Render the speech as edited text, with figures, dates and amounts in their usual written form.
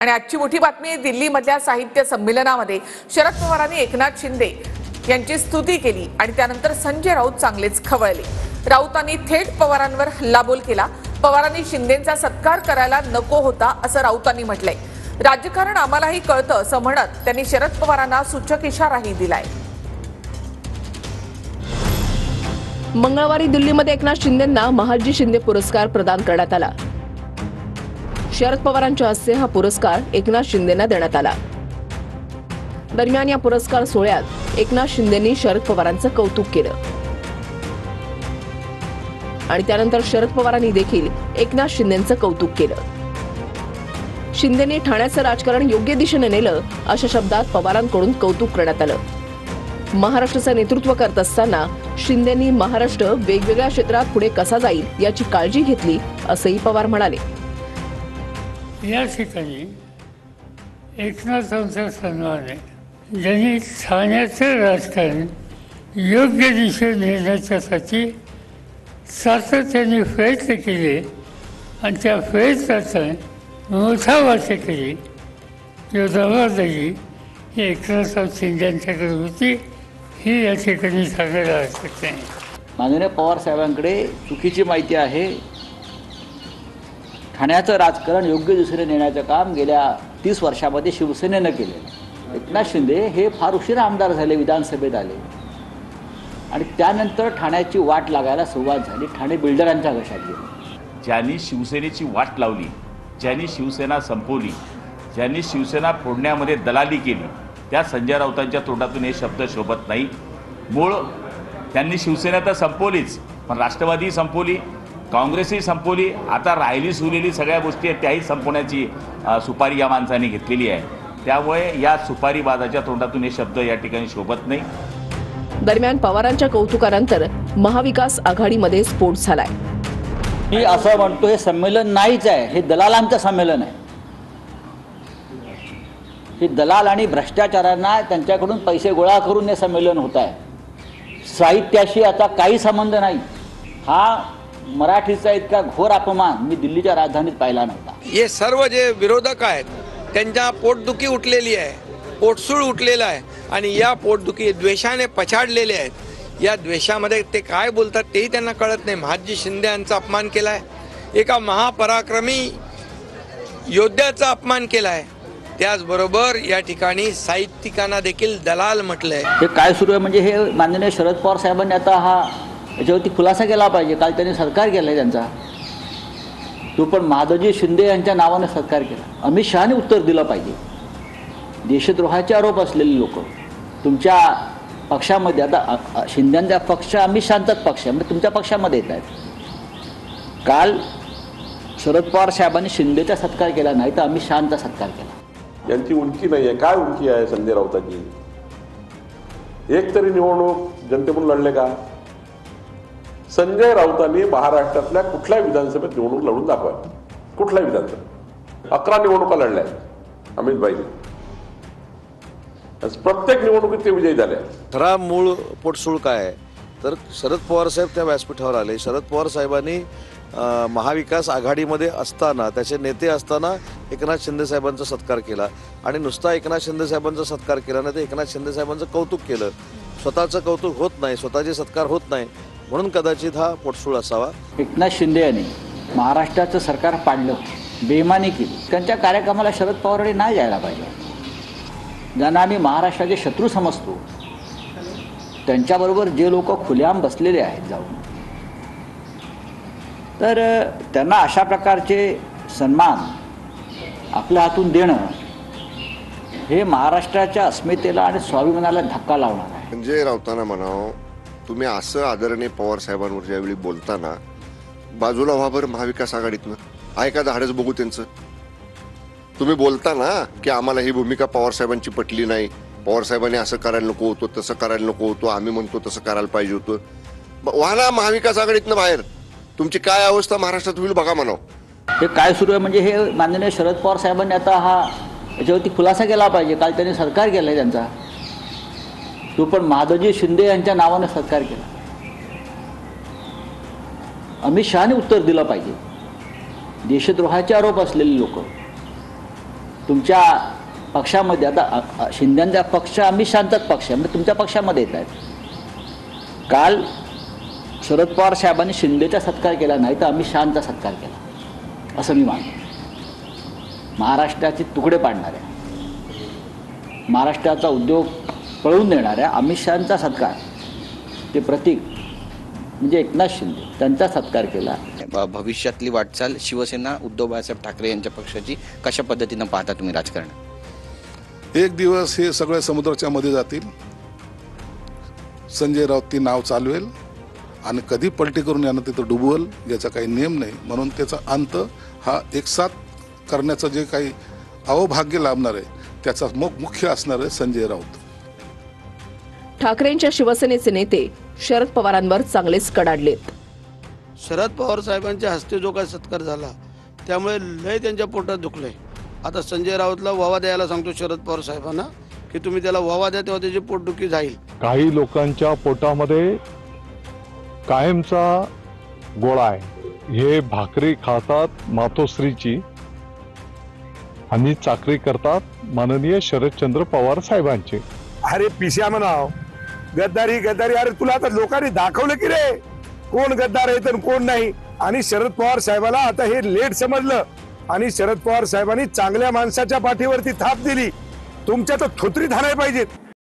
आणि आजची मोठी बातमी दिल्लीमधल्या साहित्य संमेलनामध्ये शरद पवारांनी एकनाथ शिंदे यांची स्तुती केली आणि त्यानंतर संजय राऊत चांगलेच खवळले। राऊतांनी थेट पवारांवर हल्लाबोल केला। पवारांनी शिंदेंचा सत्कार करायला नको होता असं राऊतांनी म्हटलंय। राजकारण आम्हालाही कळतं असं म्हणत त्यांनी शरद पवारांना सूचक इशाराही दिलाय। मंगळवारी दिल्लीमध्ये एकनाथ शिंदेंना महाजी शिंदे पुरस्कार प्रदान करण्यात आला। शरद पवारांच्या हस्ते हा पुरस्कार एकनाथ शिंदेंना देण्यात आला। दरम्यान या पुरस्कार सोहळ्यात एकनाथ शिंदेंनी शरद पवारांचं कौतुक केलं आणि त्यानंतर शरद पवारांनी देखील एकनाथ शिंदेंचं कौतुक केलं। शिंदेंनी ठाण्याचं राजकारण योग्य दिशेने नेलं अशा शब्दात पवारांकडून कौतुक करण्यात आलं। महाराष्ट्राचं नेतृत्व करत असताना शिंदेंनी महाराष्ट्र वेगवेगळ्या क्षेत्रात पुढे कसा जाईल याची काळजी घेतली असंही पवार म्हणाले। या ठिकाणी एकनाथांचा सन्मान आहे, ज्यांनी ठाण्याचं राजकारण योग्य दिशेने नेण्याच्यासाठी सातत्याने प्रयत्न केले आणि त्या प्रयत्नाचा मोठा वाटा केली किंवा जबाबदारी ही एकनाथराव शिंदेंच्याकडे होती, ही या ठिकाणी सांगायला हरकत नाही। माननीय पवार साहेबांकडे चुकीची माहिती आहे। ठाण्याचं राजकारण योग्य दिशेने नेण्याचं काम गेल्या 30 वर्षामध्ये शिवसेनेनं केलेलं। एकनाथ शिंदे हे फार उशिरा आमदार झाले, विधानसभेत आले आणि त्यानंतर ठाण्याची वाट लागायला सुरुवात झाली। ठाणे बिल्डरांच्या घशात गेले। ज्यांनी शिवसेनेची वाट लावली, ज्यांनी शिवसेना संपवली, ज्यांनी शिवसेना फोडण्यामध्ये दलाली केली, त्या संजय राऊतांच्या तोंडातून हे शब्द शोभत नाही। मूळ त्यांनी शिवसेना तर संपवलीच, पण राष्ट्रवादी संपवली, काँग्रेसही संपवली, आता राहिली सुरलेली सगळ्या गोष्टी आहेत त्याही संपवण्याची सुपारी या माणसाने घेतलेली आहे। त्यामुळे या सुपारीबाजाच्या तोंडातून हे शब्द या ठिकाणी शोभत नाही। दरम्यान पवारांच्या कौतुकानंतर महाविकास आघाडीमध्ये स्फोट झालाय। मी असं म्हणतो हे संमेलन नाहीच आहे, हे दलालांचं संमेलन आहे। हे दलाल आणि भ्रष्टाचारांना त्यांच्याकडून पैसे गोळा करून हे संमेलन होत आहे। साहित्याशी आता काही संबंध नाही। हा मराठीचा इतका घोर अपमान मी दिल्लीच्या राजधानीत पाहिला नव्हता। हे सर्व जे विरोधक आहेत त्यांच्या पोटदुखी उठलेली आहे, पोटसूळ उठलेला आहे आणि या पोटदुखी द्वेषाने पछाडलेले आहेत। या द्वेषामध्ये ते काय बोलतात तेही त्यांना कळत नाही। महाजी शिंदे यांचा अपमान केला आहे, एका महापराक्रमी योद्ध्याचा अपमान केला आहे, त्याचबरोबर या ठिकाणी साहित्यिकांना देखील दलाल म्हटलंय। हे काय सुरू आहे म्हणजे हे माननीय शरद पवार साहेबांनी आता हा याच्यावरती खुलासा केला पाहिजे। काल त्यांनी सत्कार केला त्यांचा, तो पण माधवजी शिंदे यांच्या नावाने सत्कार केला। अमित शहाने उत्तर दिलं पाहिजे। देशद्रोहाचे आरोप असलेले लोक तुमच्या पक्षामध्ये, आता शिंदेंचा पक्ष अमित शहांचाच पक्ष आहे, म्हणजे तुमच्या पक्षामध्ये येत आहेत। काल शरद पवार साहेबांनी शिंदेचा सत्कार केला नाही तर अमित शहांचा सत्कार केला। यांची उंची नाही आहे। काय उंची आहे संजय राऊतांची? एक तरी निवडणूक जनतेकडून लढले का? संजय राऊतांनी महाराष्ट्रातल्या कुठल्या विधानसभेत निवडणूक लढून दाखवा? कुठल्या विधानसभेत? 11 निवडणुका लढल्या आहेत अमित भाईंनी, प्रत्येक निवडणुकीत ते विजयी झाले। खरा मूळ पोटसूळ काय आहे तर शरद पवार साहेब त्या व्यासपीठावर आले। शरद पवार साहेबांनी महाविकास आघाडीमध्ये असताना, त्याचे नेते असताना एकनाथ शिंदे साहेबांचा सत्कार केला आणि नुसता एकनाथ शिंदे साहेबांचा सत्कार केला नाही तर एकनाथ शिंदे साहेबांचं कौतुक केलं। स्वतःचं कौतुक होत नाही, स्वतःचे सत्कार होत नाही, म्हणून कदाचित हा पोटसूळ असावा। एकनाथ शिंदे यांनी महाराष्ट्राचं सरकार पाडलं, बेईमानी केली। त्यांच्या कार्यक्रमाला शरद पवारांनी नाही जायला पाहिजे। ज्यांना आम्ही महाराष्ट्राचे शत्रू समजतो त्यांच्याबरोबर जे लोक खुलेआम बसलेले आहेत जाऊन, तर त्यांना अशा प्रकारचे सन्मान आपल्या हातून देणं हे महाराष्ट्राच्या अस्मितेला आणि स्वाभिमानाला धक्का लावणार आहे। संजय राऊतांना म्हणावं, तुम्ही असं आदरणीय पवार साहेबांवर ज्यावेळी बोलताना बाजूला व्हा बरं महाविकास आघाडीतनं, आहे का धाडस बघू त्यांचं? तुम्ही बोलता ना की आम्हाला ही भूमिका पवार साहेबांची पटली नाही, पवार साहेबांनी असं करायला नको होतं, तसं करायला नको होतं, आम्ही म्हणतो तसं करायला पाहिजे होतं, व्हा ना महाविकास आघाडीतनं बाहेर। तुमची काय अवस्था महाराष्ट्रात होईल बघा म्हणावं। हे काय सुरू आहे म्हणजे हे माननीय शरद पवार साहेबांनी आता हा याच्यावरती खुलासा केला पाहिजे। काल त्यांनी सत्कार केला त्यांचा, तो पण माधवजी शिंदे यांच्या नावाने सत्कार केला। अमित शहाने उत्तर दिलं पाहिजे। देशद्रोहाचे आरोप असलेले लोक तुमच्या पक्षामध्ये आता शिंदेचा पक्ष अमित शहाचाच पक्ष आहे, म्हणजे तुमच्या पक्षामध्ये येत आहेत. काल शरद पवार साहेबांनी शिंदेचा सत्कार केला नाही तर अमित शहाचा सत्कार केला असं मी मानतो. महाराष्ट्राचे तुकडे पाडणाऱ्या, महाराष्ट्राचा उद्योग पळवून देणाऱ्या अमित शहाचा सत्कार, ते प्रतीक म्हणजे एकनाथ शिंदे त्यांचा सत्कार केला. भविष्यातली वाटचाल शिवसेना उद्धव बाळासाहेब ठाकरे यांच्या पक्षाची कशा पद्धतीनं पाहता तुम्ही राजकारण? एक दिवस हे सगळे समुद्राच्या मध्ये जातील, संजय राऊत ती नाव चालवेल आणि कधी पलटी करून यानं तिथं डुबवल याचा काही नियम नाही. म्हणून त्याचा अंत हा एकसाथ करण्याचं जे काही अवभाग्य लाभणार आहे त्याचा मुख्य असणार आहे संजय राऊत. ठाकरेंच्या शिवसेनेचे नेते शरद पवारांवर चांगलेच कडाडलेत. शरद पवार साहेबांच्या हस्ते जो काही सत्कार झाला त्यामुळे लय त्यांच्या पोटात दुखलंय. आता संजय राऊतला वावा द्यायला सांगतो शरद पवार साहेबांना की तुम्ही त्याला वावा द्या, तेव्हा त्याची पोटदुखी जाईल. काही लोकांच्या पोटामध्ये कायमचा गोळा आहे. हे भाकरी खातात मातोश्रीची आणि चाकरी करतात माननीय शरदचंद्र पवार साहेबांचे. अरे पिशा म्हणाव गद्दारी गद्दारी, अरे तुला आता लोकांनी दाखवलं की रे कोण गद्दार आहे तर कोण नाही. आणि शरद पवार साहेबाला आता हे लेट समजलं आणि शरद पवार साहेबांनी चांगल्या माणसाच्या पाठीवरती थाप दिली. तुमच्या तर थोतरीत हाणाय पाहिजेत.